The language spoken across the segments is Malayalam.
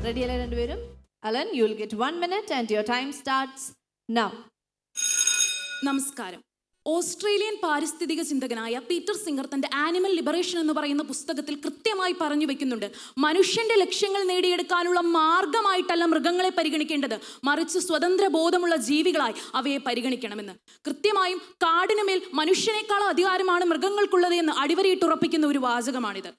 റെഡി അല്ലേ രണ്ടുപേരും? Alan, you will get 1 minute and your time starts now. നമസ്കാരം. ഓസ്ട്രേലിയൻ പാരിസ്ഥിതിക ചിന്തകനായ പീറ്റർ സിംഗർ തന്റെ ആനിമൽ ലിബറേഷൻ എന്ന് പറയുന്ന പുസ്തകത്തിൽ കൃത്യമായി പറഞ്ഞു വെക്കുന്നുണ്ട്, മനുഷ്യന്റെ ലക്ഷ്യങ്ങൾ നേടിയെടുക്കാനുള്ള മാർഗമായിട്ടല്ല മൃഗങ്ങളെ പരിഗണിക്കേണ്ടത്, മറിച്ച് സ്വതന്ത്ര ബോധമുള്ള ജീവികളായി അവയെ പരിഗണിക്കണമെന്ന്. കൃത്യമായും കാടിനുമേൽ മനുഷ്യനേക്കാൾ അധികാരമാണ് മൃഗങ്ങൾക്കുള്ളത് എന്ന് അടിവരയിട്ടുറപ്പിക്കുന്ന ഒരു വാചകമാണിത്.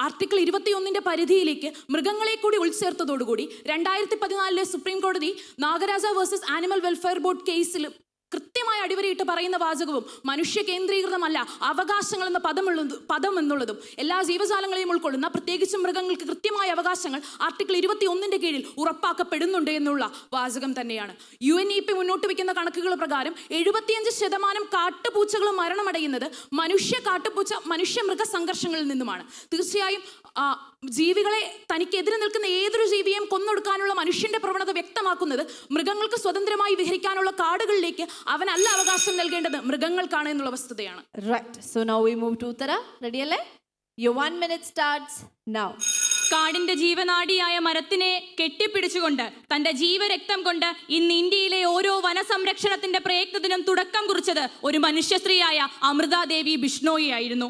ആർട്ടിക്കിൾ 21 പരിധിയിലേക്ക് മൃഗങ്ങളെ കൂടി ഉൾച്ചേർത്തതോടുകൂടി 2014 സുപ്രീം കോടതി Nagaraja versus animal welfare board കേസിൽ കൃത്യമായി അടിവരയിട്ട് പറയുന്ന വാചകവും മനുഷ്യ കേന്ദ്രീകൃതമല്ല അവകാശങ്ങൾ എന്ന പദം എന്നുള്ളതും എല്ലാ ജീവജാലങ്ങളെയും ഉൾക്കൊള്ളുന്ന പ്രത്യേകിച്ചും മൃഗങ്ങൾക്ക് കൃത്യമായ അവകാശങ്ങൾ ആർട്ടിക്കിൾ 21 കീഴിൽ ഉറപ്പാക്കപ്പെടുന്നുണ്ട് എന്നുള്ള വാചകം തന്നെയാണ്. UNEP മുന്നോട്ട് വയ്ക്കുന്ന കണക്കുകൾ പ്രകാരം 75% കാട്ടുപൂച്ചകളും മരണമടയുന്നത് മനുഷ്യ മൃഗ സംഘർഷങ്ങളിൽ നിന്നുമാണ്. തീർച്ചയായും ജീവികളെ തനിക്കെതിരെ നിൽക്കുന്ന ഏതൊരു ജീവിയെയും കൊന്നൊടുക്കാനുള്ള മനുഷ്യന്റെ പ്രവണത വ്യക്തമാക്കുന്നത് മൃഗങ്ങൾക്ക് സ്വതന്ത്രമായി വിഹരിക്കാനുള്ള കാടുകളിലേക്ക് അവനല്ല അവകാശം നൽകേണ്ടത്, മൃഗങ്ങൾക്കാണ് എന്നുള്ള വസ്തുതയാണ്. Right. So now we move to Uttara. Ready അല്ലേ? Your 1 minute starts now. കാടിന്റെ ജീവനാഡിയായ മരത്തിനെ കെട്ടിപ്പിടിച്ചുകൊണ്ട് തന്റെ ജീവരക്തം കൊണ്ട് ഇന്ന് ഇന്ത്യയിലെ ഓരോ വനസംരക്ഷണത്തിന്റെ പ്രയത്നത്തിനും തുടക്കം കുറിച്ചത് ഒരു മനുഷ്യ സ്ത്രീയായ അമൃതാദേവി ബിഷ്ണോയി ആയിരുന്നു.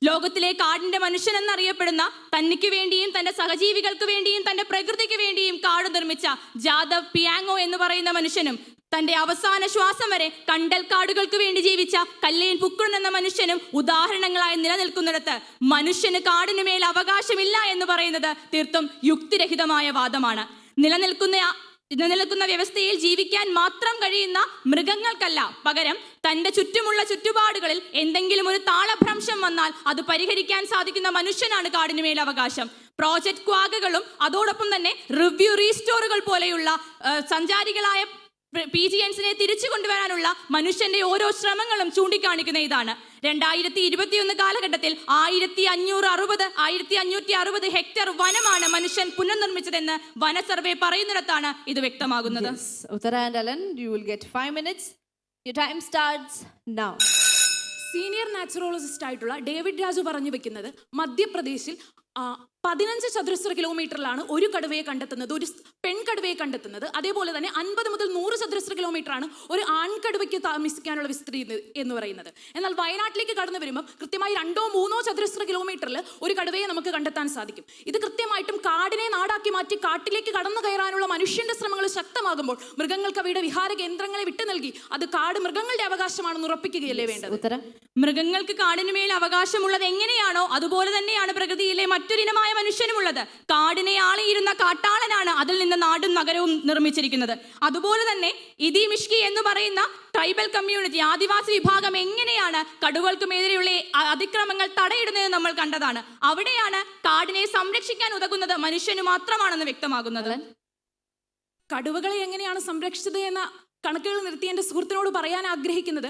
ലോകത്തിലെ കാടിന്റെ മനുഷ്യൻ എന്നറിയപ്പെടുന്ന തനിക്ക് വേണ്ടിയും തന്റെ സഹജീവികൾക്ക് വേണ്ടിയും തന്റെ പ്രകൃതിക്ക് വേണ്ടിയും കാട് നിർമ്മിച്ച ജാദവ് പിയാങ്ങോ എന്ന് പറയുന്ന മനുഷ്യനും തന്റെ അവസാന ശ്വാസം വരെ കണ്ടൽ കാടുകൾക്ക് വേണ്ടി ജീവിച്ച കല്ലേൻ പുക്കുൺ എന്ന മനുഷ്യനും ഉദാഹരണങ്ങളായി നിലനിൽക്കുന്നിടത്ത് മനുഷ്യന് കാടിന് മേൽ അവകാശമില്ല എന്ന് പറയുന്നത് തീർത്തും യുക്തിരഹിതമായ വാദമാണ്. നിലനിൽക്കുന്ന വ്യവസ്ഥയിൽ ജീവിക്കാൻ മാത്രം കഴിയുന്ന മൃഗങ്ങൾക്കല്ല, പകരം തന്റെ ചുറ്റുമുള്ള ചുറ്റുപാടുകളിൽ എന്തെങ്കിലും ഒരു താളഭ്രംശം വന്നാൽ അത് പരിഹരിക്കാൻ സാധിക്കുന്ന മനുഷ്യനാണ് കാടിന് മേൽ അവകാശം. പ്രോജക്ട് ക്വാഗകളും അതോടൊപ്പം തന്നെ റിവ്യൂ റീസ്റ്റോറുകൾ പോലെയുള്ള സഞ്ചാരികളായ PGNസിനെ തിരിച്ചു കൊണ്ടുവരാനുള്ള മനുഷ്യന്റെ ഓരോ ശ്രമങ്ങളും ചൂണ്ടിക്കാണിക്കുന്ന ഇതാണ്. 2021 കാലഘട്ടത്തിൽ 1560 ഹെക്ടർ വനമാണ് മനുഷ്യൻ പുനർനിർമ്മിച്ചതെന്ന് വന സർവേ പറയുന്നിടത്താണ് ഇത് വ്യക്തമാകുന്നത്. Uttara and Alan, you will get 5 minutes. Your time starts now. Senior naturologist ആയിട്ടുള്ള ഡേവിഡ് രാജു പറഞ്ഞു വെക്കുന്നത് മധ്യപ്രദേശിൽ 15 ചതുരശ്ര കിലോമീറ്ററിലാണ് ഒരു കടുവയെ കണ്ടെത്തുന്നത്, ഒരു പെൺകടുവയെ കണ്ടെത്തുന്നത്. അതേപോലെ തന്നെ 50 മുതൽ 100 ചതുരശ്ര കിലോമീറ്ററാണ് ഒരു ആൺകടുവയ്ക്ക് താമസിക്കാനുള്ള വിസ്തൃതി എന്ന് പറയുന്നത്. എന്നാൽ വയനാട്ടിലേക്ക് കടന്നു വരുമ്പോൾ കൃത്യമായി 2-3 ചതുരശ്ര കിലോമീറ്ററിൽ ഒരു കടുവയെ നമുക്ക് കണ്ടെത്താൻ സാധിക്കും. ഇത് കൃത്യമായിട്ടും കാടിനെ നാടാക്കി മാറ്റി കാട്ടിലേക്ക് കടന്നു കയറാനുള്ള മനുഷ്യന്റെ ശ്രമങ്ങൾ ശക്തമാകുമ്പോൾ മൃഗങ്ങൾക്ക് അവയുടെ വിഹാര കേന്ദ്രങ്ങളെ വിട്ടു നൽകി അത് കാട് മൃഗങ്ങളുടെ അവകാശമാണെന്ന് ഉറപ്പിക്കുകയല്ലേ വേണ്ടത്? ഉത്തരം. മൃഗങ്ങൾക്ക് കാടിനുമേൽ അവകാശമുള്ളത് എങ്ങനെയാണോ അതുപോലെ തന്നെയാണ് പ്രകൃതിയിലെ മറ്റൊരിനമായ മനുഷ്യനുമുള്ളത്. കാടിനെ ആളിയിരുന്ന കാട്ടാളനാണ് അതിൽ നിന്ന് നാടും നഗരവും നിർമ്മിച്ചിരിക്കുന്നത്. അതുപോലെ തന്നെ ഇതി മിഷ്കി എന്ന് പറയുന്ന ട്രൈബൽ കമ്മ്യൂണിറ്റി, ആദിവാസി വിഭാഗം എങ്ങനെയാണ് കടുവകൾക്കുമെതിരെയുള്ള അതിക്രമങ്ങൾ തടയിടുന്നത് നമ്മൾ കണ്ടതാണ്. അവിടെയാണ് കാടിനെ സംരക്ഷിക്കാൻ ഉതകുന്നത് മനുഷ്യന് മാത്രമാണെന്ന് വ്യക്തമാകുന്നത്. കടുവകളെ എങ്ങനെയാണ് സംരക്ഷിച്ചത് എന്ന കണക്കുകൾ നിർത്തി എൻ്റെ സുഹൃത്തിനോട് പറയാൻ ആഗ്രഹിക്കുന്നത്,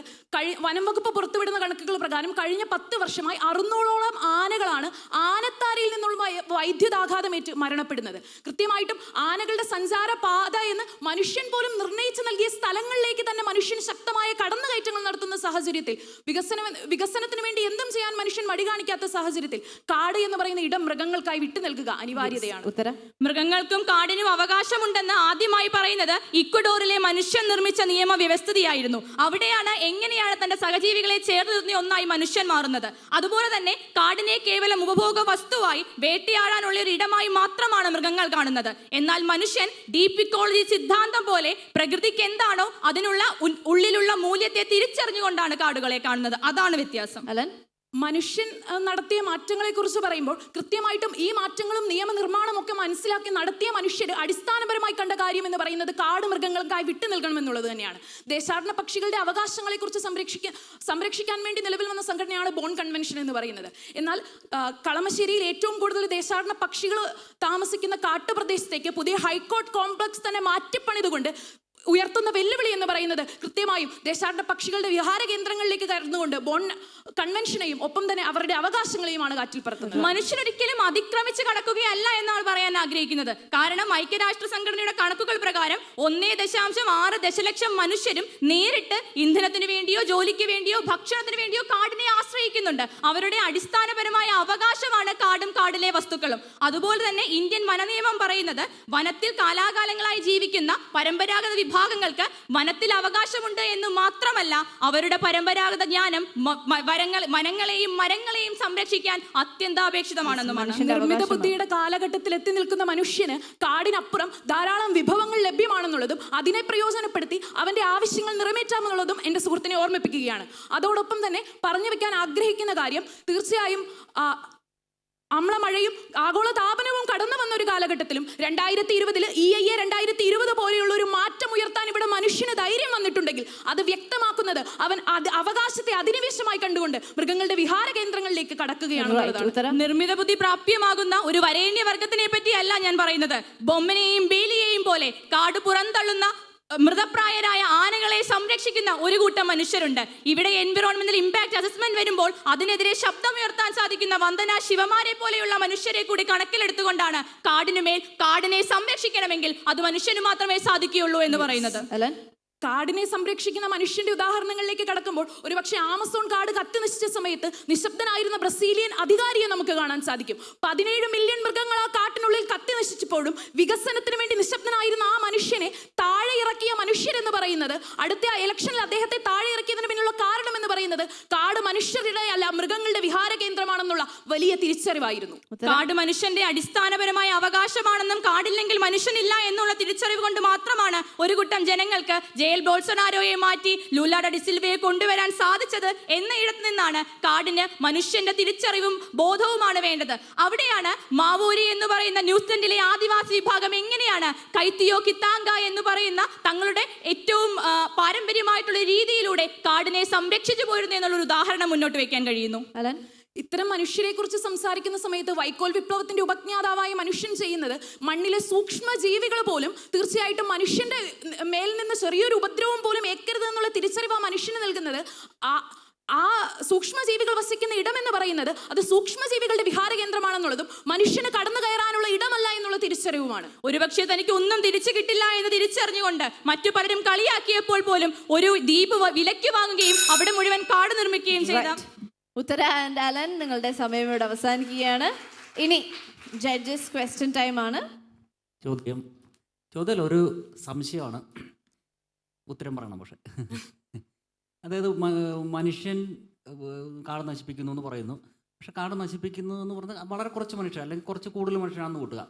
വനം വകുപ്പ് പുറത്തുവിടുന്ന കണക്കുകൾ പ്രകാരം കഴിഞ്ഞ 10 വർഷമായി 600ഓളം ആനകളാണ് ആനത്താരയിൽ നിന്നുള്ള വൈദ്യുതാഘാതമേറ്റ് മരണപ്പെടുന്നത്. കൃത്യമായിട്ടും ആനകളുടെ സഞ്ചാര പാത എന്ന് മനുഷ്യൻ പോലും നിർണയിച്ചു നൽകിയ സ്ഥലങ്ങളിലേക്ക് തന്നെ മനുഷ്യൻ ശക്തമായ കടന്നുകയറ്റങ്ങൾ നടത്തുന്ന സാഹചര്യത്തിൽ, വികസനത്തിന് വേണ്ടി എന്തും ചെയ്യാൻ മനുഷ്യൻ മടി കാണിക്കാത്ത സാഹചര്യത്തിൽ കാട് എന്ന് പറയുന്ന ഇടം മൃഗങ്ങൾക്കായി വിട്ടു നൽകുക അനിവാര്യതയാണ്. ഉത്തരം. മൃഗങ്ങൾക്കും കാടിനും അവകാശമുണ്ടെന്ന് ആദ്യമായി പറയുന്നത് ഇക്വഡോറിലെ മനുഷ്യൻ നിർമ്മിച്ച നിയമവ്യവസ്ഥയായിരുന്നു. അവിടെയാണ് എങ്ങനെയാണ് തന്റെ സഹജീവികളെ ചേർന്ന് നിർത്തുന്ന ഒന്നായി മനുഷ്യൻ മാറുന്നത്. അതുപോലെ തന്നെ കാടിനെ കേവലം ഉപഭോഗ വസ്തുവായി വേട്ടയാടാനുള്ള ഒരു ഇടമായി മാത്രമാണ് മൃഗങ്ങൾ കാണുന്നത്. എന്നാൽ മനുഷ്യൻ ഡീപ് ഇക്കോളജി സിദ്ധാന്തം പോലെ പ്രകൃതിക്ക് എന്താണോ അതിനുള്ള ഉള്ളിലുള്ള മൂല്യത്തെ തിരിച്ചറിഞ്ഞുകൊണ്ടാണ് കാടുകളെ കാണുന്നത്. അതാണ് വ്യത്യാസം. അലൻ, മനുഷ്യൻ നടത്തിയ മാറ്റങ്ങളെ കുറിച്ച് പറയുമ്പോൾ കൃത്യമായിട്ടും ഈ മാറ്റങ്ങളും നിയമനിർമ്മാണവും ഒക്കെ മനസ്സിലാക്കി നടത്തിയ മനുഷ്യർ അടിസ്ഥാനപരമായി കണ്ട കാര്യം എന്ന് പറയുന്നത് കാട് മൃഗങ്ങൾക്കായി വിട്ടു നൽകണമെന്നുള്ളത് തന്നെയാണ്. ദേശാടന പക്ഷികളുടെ അവകാശങ്ങളെ കുറിച്ച് സംരക്ഷിക്കാൻ വേണ്ടി നിലവിൽ വന്ന സംഘടനയാണ് ബോൺ കൺവെൻഷൻ എന്ന് പറയുന്നത്. എന്നാൽ കളമശ്ശേരിയിൽ ഏറ്റവും കൂടുതൽ ദേശാടന പക്ഷികൾ താമസിക്കുന്ന കാട്ടുപ്രദേശത്തേക്ക് പുതിയ ഹൈക്കോർട്ട് കോംപ്ലക്സ് തന്നെ മാറ്റിപ്പണിതുകൊണ്ട് ഉയർത്തുന്ന വെല്ലുവിളി എന്ന് പറയുന്നത് കൃത്യമായും ദേശാടന പക്ഷികളുടെ വിഹാര കേന്ദ്രങ്ങളിലേക്ക് കടന്നുകൊണ്ട് ബോൺ കൺവെൻഷനെയും ഒപ്പം തന്നെ അവരുടെ അവകാശങ്ങളെയുമാണ് കാറ്റിൽ പറത്തുന്നത്. മനുഷ്യരൊരിക്കലും അതിക്രമിച്ച് കടക്കുകയല്ല എന്നാണ് പറയാൻ ആഗ്രഹിക്കുന്നത്. കാരണം ഐക്യരാഷ്ട്ര സംഘടനയുടെ കണക്കുകൾ പ്രകാരം 1.6 ദശലക്ഷം മനുഷ്യരും നേരിട്ട് ഇന്ധനത്തിന് വേണ്ടിയോ ജോലിക്ക് വേണ്ടിയോ ഭക്ഷണത്തിന് വേണ്ടിയോ കാടിനെ ആശ്രയിക്കുന്നുണ്ട്. അവരുടെ അടിസ്ഥാനപരമായ അവകാശമാണ് കാടും കാടിലെ വസ്തുക്കളും. അതുപോലെ തന്നെ ഇന്ത്യൻ വനനിയമം പറയുന്നത് വനത്തിൽ കാലാകാലങ്ങളായി ജീവിക്കുന്ന പരമ്പരാഗത വിഭാഗങ്ങൾക്ക് വനത്തിൽ അവകാശമുണ്ട് എന്ന് മാത്രമല്ല, അവരുടെ പരമ്പരാഗത ജ്ഞാനം വനങ്ങളെയും മരങ്ങളെയും സംരക്ഷിക്കാൻ അത്യന്താപേക്ഷിതമാണെന്നുമാണ്. നിർമ്മിത ബുദ്ധിയുടെ കാലഘട്ടത്തിൽ എത്തി നിൽക്കുന്ന മനുഷ്യന് കാടിനപ്പുറം ധാരാളം വിഭവങ്ങൾ ലഭ്യമാണെന്നുള്ളതും അതിനെ പ്രയോജനപ്പെടുത്തി അവന്റെ ആവശ്യങ്ങൾ നിറവേറ്റാമെന്നുള്ളതും എൻ്റെ സുഹൃത്തിനെ ഓർമ്മിപ്പിക്കുകയാണ്. അതോടൊപ്പം തന്നെ പറഞ്ഞു വെക്കാൻ ആഗ്രഹിക്കുന്ന കാര്യം, തീർച്ചയായും അമ്ലമഴയും ആഗോളതാപനവും കടന്നു വന്ന ഒരു കാലഘട്ടത്തിലും 2020 EIA 2020 പോലെയുള്ള ഒരു മാറ്റം ഉയർത്താൻ ഇവിടെ മനുഷ്യന് ധൈര്യം വന്നിട്ടുണ്ടെങ്കിൽ അത് വ്യക്തമാക്കുന്നത് അവൻ അവകാശത്തെ അധിനിവേശമായി കണ്ടുകൊണ്ട് മൃഗങ്ങളുടെ വിഹാര കേന്ദ്രങ്ങളിലേക്ക് കടക്കുകയാണ്. നിർമ്മിത ബുദ്ധി പ്രാപ്യമാകുന്ന ഒരു വരേണ്യ വർഗത്തിനെ പറ്റിയല്ല ഞാൻ പറയുന്നത്. ബൊമ്മനെയും ബേലിയെയും പോലെ കാട് പുറന്തള്ളുന്ന മൃതപ്രായരായ ആനകളെ സംരക്ഷിക്കുന്ന ഒരു കൂട്ടം മനുഷ്യരുണ്ട്. ഇവിടെ എൻവിറോൺമെന്റൽ ഇമ്പാക്ട് അസസ്മെന്റ് വരുമ്പോൾ അതിനെതിരെ ശബ്ദമുയർത്താൻ സാധിക്കുന്ന വന്ദന ശിവമാരെ പോലെയുള്ള മനുഷ്യരെ കൂടി കണക്കിലെടുത്തുകൊണ്ടാണ് കാടിനുമേൽ കാടിനെ സംരക്ഷിക്കണമെങ്കിൽ അത് മനുഷ്യന് മാത്രമേ സാധിക്കുകയുള്ളൂ എന്ന് പറയുന്നത്. കാടിനെ സംരക്ഷിക്കുന്ന മനുഷ്യന്റെ ഉദാഹരണങ്ങളിലേക്ക് കടക്കുമ്പോൾ ഒരുപക്ഷെ ആമസോൺ കാട് കത്തി നശിച്ച സമയത്ത് നിശബ്ദനായിരുന്ന ബ്രസീലിയൻ അധികാരിയെ നമുക്ക് കാണാൻ സാധിക്കും. 17 മില്യൺ മൃഗങ്ങൾ ആ കാട്ടിനുള്ളിൽ കത്തി നശിച്ചപ്പോഴും വികസനത്തിന് വേണ്ടി നിശബ്ദനായിരുന്ന ആ മനുഷ്യനെ താഴെ ഇറക്കിയ മനുഷ്യരെന്ന് പറയുന്നത്, അടുത്ത ഇലക്ഷനിൽ അദ്ദേഹത്തെ താഴെ ഇറക്കിയതിന് പിന്നിലുള്ള കാരണം എന്ന് പറയുന്നത് കാട് മനുഷ്യരുടെ അല്ല മൃഗങ്ങളുടെ വിഹാര കേന്ദ്രമാണെന്നുള്ള വലിയ തിരിച്ചറിവായിരുന്നു. കാട് മനുഷ്യന്റെ അടിസ്ഥാനപരമായ അവകാശമാണെന്നും കാടില്ലെങ്കിൽ മനുഷ്യനില്ല എന്നുള്ള തിരിച്ചറിവ് കൊണ്ട് മാത്രമാണ് ഒരു കൂട്ടം ജനങ്ങൾക്ക് ജയിൽ ബോൾസനാരോയെ മാറ്റി ലുല ഡ സിൽവയെ കൊണ്ടുവരാൻ സാധിച്ചത് എന്ന ഇടത്ത് നിന്നാണ് കാടിന് മനുഷ്യന്റെ തിരിച്ചറിവും ബോധവുമാണ് വേണ്ടത്. അവിടെയാണ് മാവോരി എന്ന് പറയുന്ന ന്യൂസിലൻഡിലെ ആദിവാസി വിഭാഗം എങ്ങനെയാണ് കൈത്തിയോ കിത്താങ്ക എന്ന് പറയുന്ന തങ്ങളുടെ ഏറ്റവും പാരമ്പര്യമായിട്ടുള്ള രീതിയിലൂടെ കാടിനെ സംരക്ഷിച്ചു പോരുന്നു എന്നുള്ള ഒരു ഉദാഹരണം മുന്നോട്ട് വെക്കാൻ കഴിയുന്നു. ഇത്തരം മനുഷ്യരെ കുറിച്ച് സംസാരിക്കുന്ന സമയത്ത് വൈക്കോൽ വിപ്ലവത്തിന്റെ ഉപജ്ഞാതാവായ മനുഷ്യൻ ചെയ്യുന്നത് മണ്ണിലെ സൂക്ഷ്മ ജീവികൾ പോലും തീർച്ചയായിട്ടും മനുഷ്യന്റെ മേൽ നിന്ന് ചെറിയൊരു ഉപദ്രവം പോലും ഏൽക്കരുത് എന്നുള്ള തിരിച്ചറിവ് ആ മനുഷ്യന് നൽകുന്നത്. ആ സൂക്ഷ്മജീവികൾ വസിക്കുന്ന ഇടം എന്ന് പറയുന്നത് അത് സൂക്ഷ്മജീവികളുടെ വിഹാര കേന്ദ്രമാണെന്നുള്ളതും മനുഷ്യന് കടന്നു കയറാനുള്ള ഇടമല്ല എന്നുള്ള തിരിച്ചറിവുമാണ്. ഒരുപക്ഷെ തനിക്ക് ഒന്നും തിരിച്ചു കിട്ടില്ല എന്ന് തിരിച്ചറിഞ്ഞുകൊണ്ട് മറ്റു പലരും കളിയാക്കിയപ്പോൾ പോലും ഒരു ദ്വീപ് വിലയ്ക്ക് വാങ്ങുകയും അവിടെ മുഴുവൻ കാട് നിർമ്മിക്കുകയും ചെയ്ത ഉത്തര ആൻഡ് അലൻ, നിങ്ങളുടെ സമയം ഇവിടെ അവസാനിക്കുകയാണ്. ഇനി ജഡ്ജസ് ക്വസ്റ്റ്യൻ ടൈം ആണ്. ചോദ്യം ഒരു സംശയമാണ്, ഉത്തരം പറയണം. പക്ഷെ അതായത് മനുഷ്യൻ കാട് നശിപ്പിക്കുന്നു എന്ന് പറയുന്നു. പക്ഷെ കാട് നശിപ്പിക്കുന്നു എന്ന് പറഞ്ഞാൽ വളരെ കുറച്ച് മനുഷ്യർ അല്ലെങ്കിൽ കുറച്ച് കൂടുതൽ മനുഷ്യരാണെന്ന് കൂട്ടുക.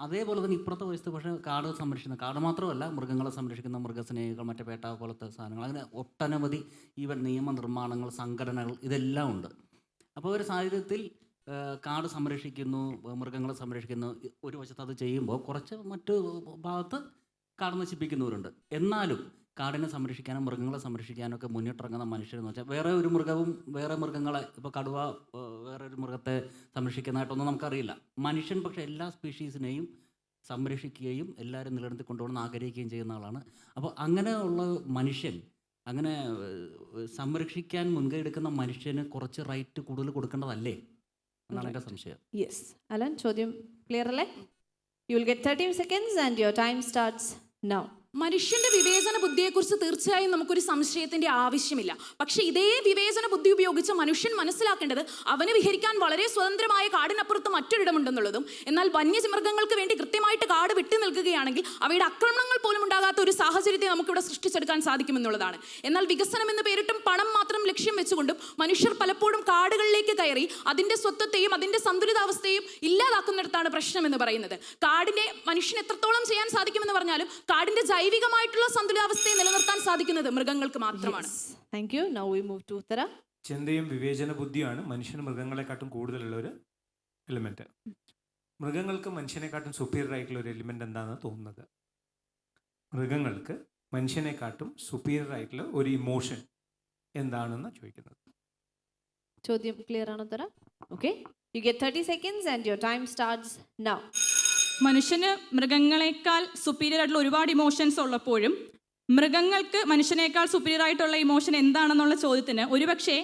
അതേപോലെ തന്നെ ഇപ്പുറത്തെ വശത്ത് പക്ഷേ കാട് സംരക്ഷിക്കുന്ന, കാട് മാത്രമല്ല മൃഗങ്ങളെ സംരക്ഷിക്കുന്ന മൃഗസ്നേഹികൾ, മറ്റേ പേട്ട പോലത്തെ സാധനങ്ങൾ, അങ്ങനെ ഒട്ടനവധി ഈവൻ നിയമനിർമ്മാണങ്ങൾ, സംഘടനകൾ ഇതെല്ലാം ഉണ്ട്. അപ്പോൾ ഒരു സാഹചര്യത്തിൽ കാട് സംരക്ഷിക്കുന്നു, മൃഗങ്ങളെ സംരക്ഷിക്കുന്നു, ഒരു വശത്ത് അത് ചെയ്യുമ്പോൾ കുറച്ച് മറ്റു ഭാഗത്ത് കാട് നശിപ്പിക്കുന്നവരുണ്ട്. എന്നാലും കാടിനെ സംരക്ഷിക്കാനും മൃഗങ്ങളെ സംരക്ഷിക്കാനും ഒക്കെ മുന്നിട്ടിറങ്ങുന്ന മനുഷ്യരെന്ന് വെച്ചാൽ വേറെ ഒരു മൃഗവും വേറെ മൃഗങ്ങളെ, ഇപ്പോൾ കടുവ വേറൊരു മൃഗത്തെ സംരക്ഷിക്കുന്നതായിട്ടൊന്നും നമുക്കറിയില്ല. മനുഷ്യൻ പക്ഷേ എല്ലാ സ്പീഷീസിനെയും സംരക്ഷിക്കുകയും എല്ലാവരും നിലനിർത്തി കൊണ്ടുപോകണമെന്ന് ആഗ്രഹിക്കുകയും ചെയ്യുന്ന ആളാണ്. അപ്പോൾ അങ്ങനെയുള്ള മനുഷ്യൻ, അങ്ങനെ സംരക്ഷിക്കാൻ മുൻകൈ എടുക്കുന്ന മനുഷ്യന് കുറച്ച് റൈറ്റ് കൂടുതൽ കൊടുക്കേണ്ടതല്ലേ എന്നാണ് എൻ്റെ സംശയം. യെസ് അലൻ, ചോദ്യം ക്ലിയർ അല്ലേ? U will get 30 seconds and your time starts now. മനുഷ്യന്റെ വിവേചന ബുദ്ധിയെക്കുറിച്ച് തീർച്ചയായും നമുക്കൊരു സംശയത്തിന്റെ ആവശ്യമില്ല. പക്ഷെ ഇതേ വിവേചന ബുദ്ധി ഉപയോഗിച്ച് മനുഷ്യൻ മനസ്സിലാക്കേണ്ടത് അവന് വിഹരിക്കാൻ വളരെ സ്വതന്ത്രമായ കാടിനപ്പുറത്ത് മറ്റൊരിടമുണ്ടെന്നുള്ളതും, എന്നാൽ വന്യമൃഗങ്ങൾക്ക് വേണ്ടി കൃത്യമായിട്ട് കാട് വിട്ടു നിൽക്കുകയാണെങ്കിൽ അവയുടെ ആക്രമണങ്ങൾ പോലും ഉണ്ടാകാത്ത ഒരു സാഹചര്യത്തെ നമുക്കിവിടെ സൃഷ്ടിച്ചെടുക്കാൻ സാധിക്കുമെന്നുള്ളതാണ്. എന്നാൽ വികസനം എന്ന് പേരിട്ടും പണം മാത്രം ലക്ഷ്യം വെച്ചുകൊണ്ടും മനുഷ്യർ പലപ്പോഴും കാടുകളിലേക്ക് കയറി അതിന്റെ സ്വത്വത്തെയും അതിന്റെ സന്തുലിതാവസ്ഥയും ഇല്ലാതാക്കുന്നിടത്താണ് പ്രശ്നം എന്ന് പറയുന്നത്. കാടിന്റെ മനുഷ്യൻ എത്രത്തോളം ചെയ്യാൻ സാധിക്കുമെന്ന് പറഞ്ഞാലും കാടിന്റെ ജൈവികമായിട്ടുള്ള സന്തുലിതാവസ്ഥയെ നിലനിർത്താൻ സാധിക്കുന്നത് മൃഗങ്ങൾക്ക് മാത്രമാണ്. Thank you. Now we move to Uttara. ചിന്തയും വിവേചന ബുദ്ധിയാണ് മനുഷ്യന് മൃഗങ്ങളെക്കാട്ടും കൂടുതലുള്ള ഒരു എലിമെന്റ്. മൃഗങ്ങൾക്ക് മനുഷ്യനെക്കാട്ടും സുപ്പീരിയർ ആയിട്ടുള്ള ഒരു എലിമെന്റ് എന്താണെന്ന് തോന്നുന്നത്? മൃഗങ്ങൾക്ക് മനുഷ്യനെക്കാട്ടും സുപ്പീരിയർ ആയിട്ടുള്ള ഒരു ഇമോഷൻ എന്താണെന്ന് ചോദിക്കുന്നത്. ചോദ്യം ക്ലിയർ ആണോ Uttara? Okay, you get 30 seconds and your time starts now. മനുഷ്യന് മൃഗങ്ങളെക്കാൾ സുപ്പീരിയർ ആയിട്ടുള്ള ഒരുപാട് ഇമോഷൻസ് ഉള്ളപ്പോഴും മൃഗങ്ങൾക്ക് മനുഷ്യനേക്കാൾ സുപ്പീരിയർ ആയിട്ടുള്ള ഇമോഷൻ എന്താണെന്നുള്ള ചോദ്യത്തിന് ഒരുപക്ഷെ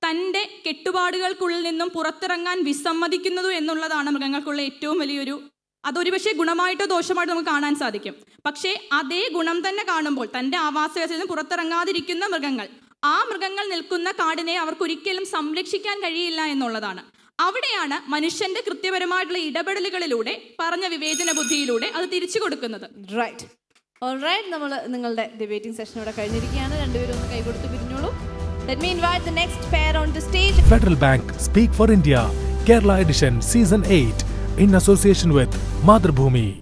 തൻ്റെ കെട്ടുപാടുകൾക്കുള്ളിൽ നിന്നും പുറത്തിറങ്ങാൻ വിസമ്മതിക്കുന്നതു എന്നുള്ളതാണ് മൃഗങ്ങൾക്കുള്ള ഏറ്റവും വലിയൊരു, അതൊരു പക്ഷേ ഗുണമായിട്ടോ ദോഷമായിട്ടോ നമുക്ക് കാണാൻ സാധിക്കും. പക്ഷേ അതേ ഗുണം തന്നെ കാണുമ്പോൾ തൻ്റെ ആവാസവ്യവസ്ഥയിൽ നിന്ന് പുറത്തിറങ്ങാതിരിക്കുന്ന മൃഗങ്ങൾ, ആ മൃഗങ്ങൾ നിൽക്കുന്ന കാടിനെ അവർക്കൊരിക്കലും സംരക്ഷിക്കാൻ കഴിയില്ല എന്നുള്ളതാണ്. അവിടെയാണ് മനുഷ്യന്റെ കൃത്യപരമായിട്ടുള്ള ഇടപെടലുകളിലൂടെ, പറഞ്ഞ വിവേചന ബുദ്ധിയിലൂടെ അത് തിരിച്ചു കൊടുക്കുന്നത്. റൈറ്റ്. ഓൾറൈറ്റ്, നമ്മൾ നിങ്ങളുടെ ഡിബേറ്റിംഗ് സെഷൻ ഇവിടെ കഴിഞ്ഞിരിക്കുകയാണ്. രണ്ടുപേരും ഒന്ന് കൈകൊടുത്ത് പിരിഞ്ഞോളൂ. Let me invite the next pair on the stage. Federal Bank Speak for India, Kerala Edition Season 8 in association with Madhrbhoomi.